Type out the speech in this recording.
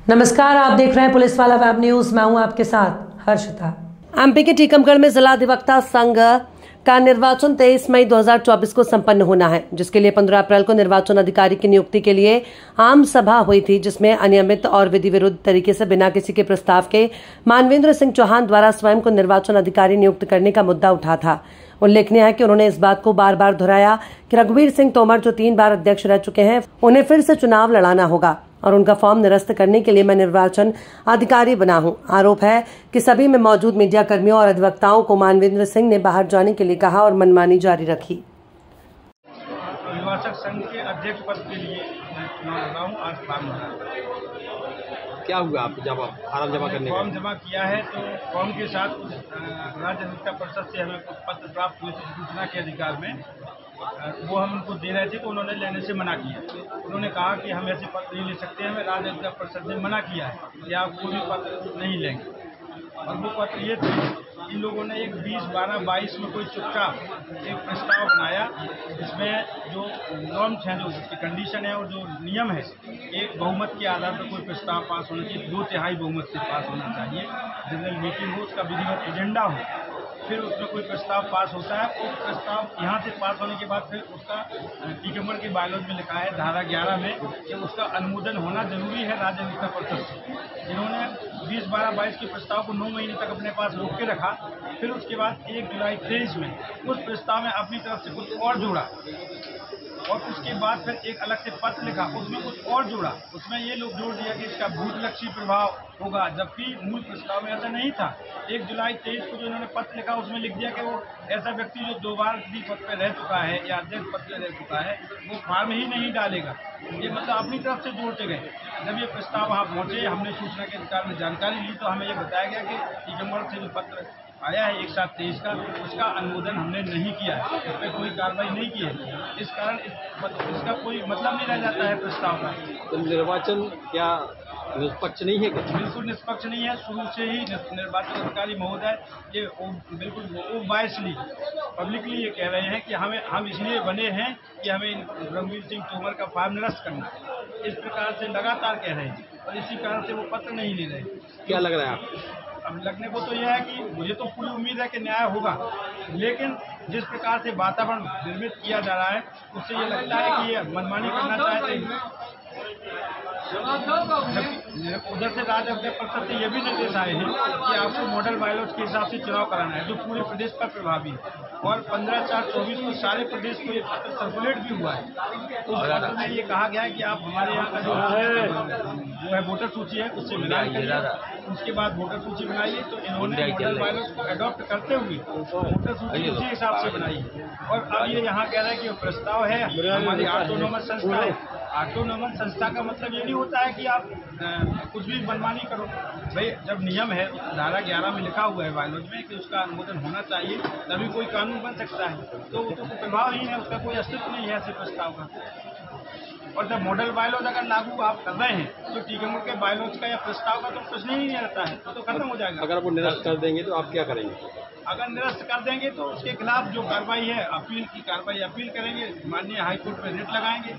नमस्कार, आप देख रहे हैं पुलिस वाला वेब न्यूज। मैं हूं आपके साथ हर्षिता। एमपी के टीकमगढ़ में जिला अधिवक्ता संघ का निर्वाचन 23 मई 2024 को संपन्न होना है, जिसके लिए 15 अप्रैल को निर्वाचन अधिकारी की नियुक्ति के लिए आम सभा हुई थी, जिसमें अनियमित और विधि विरुद्ध तरीके से बिना किसी के प्रस्ताव के मानवेंद्र सिंह चौहान द्वारा स्वयं को निर्वाचन अधिकारी नियुक्त करने का मुद्दा उठा था। उल्लेखनीय है कि उन्होंने इस बात को बार बार दोहराया कि रघुवीर सिंह तोमर, जो 3 बार अध्यक्ष रह चुके हैं, उन्हें फिर से चुनाव लड़ाना होगा और उनका फॉर्म निरस्त करने के लिए मैं निर्वाचन अधिकारी बना हूं। आरोप है कि सभी में मौजूद मीडिया कर्मियों और अधिवक्ताओं को मानवेंद्र सिंह ने बाहर जाने के लिए कहा और मनमानी जारी रखी। निर्वाचक संघ के अध्यक्ष पद के लिए मैं चुनाव लड़ा हूँ। आज फॉर्म भरा। क्या हुआ? आप जब फॉर्म जमा करने फॉर्म जमा किया है तो फॉर्म के साथ राज्य अधिवक्ता परिषद से हमें कुछ पत्र प्राप्त हुए थे सूचना के अधिकार में। वो हम उनको दे रहे थे तो उन्होंने लेने से मना किया। उन्होंने कहा कि हम ऐसे पत्र नहीं ले सकते, हमें राज्य अधिवक्ता परिषद ने मना किया है कि आप कोई भी पत्र नहीं लेंगे। और वो पत्र ये थे, इन लोगों ने एक 20-12-22 में कोई चुपचाप एक प्रस्ताव बनाया, जिसमें जो नॉर्म्स हैं, जो उसकी कंडीशन है और जो नियम है, एक बहुमत के आधार पर कोई प्रस्ताव पास होना चाहिए, 2/3 बहुमत से पास होना चाहिए, जनरल मीटिंग हो, उसका विधिवत एजेंडा हो, फिर उसमें कोई प्रस्ताव पास होता है। वो प्रस्ताव यहाँ से पास होने के बाद फिर उसका टीकमगढ़ के बायलॉज में लिखा है धारा 11 में कि उसका अनुमोदन होना जरूरी है राज्य अधिवक्ता परिषद से। इन्होंने 20-12-22 के प्रस्ताव को 9 महीने तक अपने पास रोक के रखा। फिर उसके बाद 1 जुलाई 23 में उस प्रस्ताव में अपनी तरफ से कुछ और जोड़ा और उसके बाद फिर एक अलग से पत्र लिखा, उसमें कुछ और जोड़ा। उसमें ये लोग जोड़ दिया कि इसका भूतलक्षी प्रभाव होगा, जबकि मूल प्रस्ताव में ऐसा नहीं था। 1 जुलाई 23 को जो इन्होंने पत्र लिखा उसमें लिख दिया कि वो ऐसा व्यक्ति जो 2 बार भी पद पर रह चुका है या अध्यक्ष पद पर रह चुका है, वो फॉर्म ही नहीं डालेगा। ये मतलब अपनी तरफ से जोड़ते गए। जब ये प्रस्ताव वहाँ पहुँचे, हमने सूचना के अधिकार में जानकारी ली तो हमें ये बताया गया कि टीकमगढ़ से जो पत्र आया है 1/7/23 का, उसका अनुमोदन हमने नहीं किया है, इस पर कोई कार्रवाई नहीं की है। इस कारण इसका कोई मतलब नहीं रह जाता है प्रस्ताव का। तो निर्वाचन क्या निष्पक्ष नहीं है? बिल्कुल निष्पक्ष नहीं है। शुरू से ही निर्वाचन अधिकारी महोदय ये बिल्कुल ओबायसली पब्लिकली ये कह रहे हैं कि हम इसलिए बने हैं कि हमें रघुवीर सिंह तोमर का फॉर्म निरस्त करना है। इस प्रकार से लगातार कह रहे हैं और इसी कारण से वो पत्र नहीं ले रहे। क्या लग रहा है आपको? अब लगने को तो यह है कि मुझे तो पूरी उम्मीद है कि न्याय होगा, लेकिन जिस प्रकार से वातावरण निर्मित किया जा रहा है उससे ये लगता है कि ये मनमानी करना चाहते हैं। उधर से राज्य अधिवक्ता परिषद से ये भी निर्देश आए हैं कि आपको मॉडल बायलॉज के हिसाब से चुनाव कराना है, जो पूरे प्रदेश पर प्रभावी है। और 15/4/24 को सारे प्रदेश को ये पत्र सर्कुलेट भी हुआ है। उस पत्र में ये कहा गया है कि आप हमारे यहाँ का जो है वोटर सूची है उससे मिलान करिए, उसके बाद वोटर सूची बनाइए। तो इन्होंने मॉडल बायलॉज को अडॉप्ट करते हुए वोटर सूची उसी हिसाब से बनाई है। और अब ये यहाँ कह रहे हैं कि प्रस्ताव है हमारी ऑटोनोमस संस्था है। ऑटोनोमस संस्था का मतलब ये नहीं होता है कि आप कुछ भी मनमानी करो। भाई, जब नियम है धारा 11 में लिखा हुआ है बायलॉज में कि उसका अनुमोदन होना चाहिए, तभी कोई कानून बन सकता है। तो वो तो प्रभाव ही है, उसका कोई अस्तित्व नहीं है ऐसे प्रस्ताव का। और जब मॉडल बायलॉज अगर लागू आप कर रहे हैं तो टीकमगढ़ के बायलॉज का या प्रस्ताव का तो प्रश्न ही नहीं रहता है, तो खत्म हो जाएगा। अगर वो निरस्त कर देंगे तो आप क्या करेंगे? अगर निरस्त कर देंगे तो उसके खिलाफ जो कार्रवाई है, अपील की कार्रवाई अपील करेंगे, माननीय हाईकोर्ट में रिट लगाएंगे।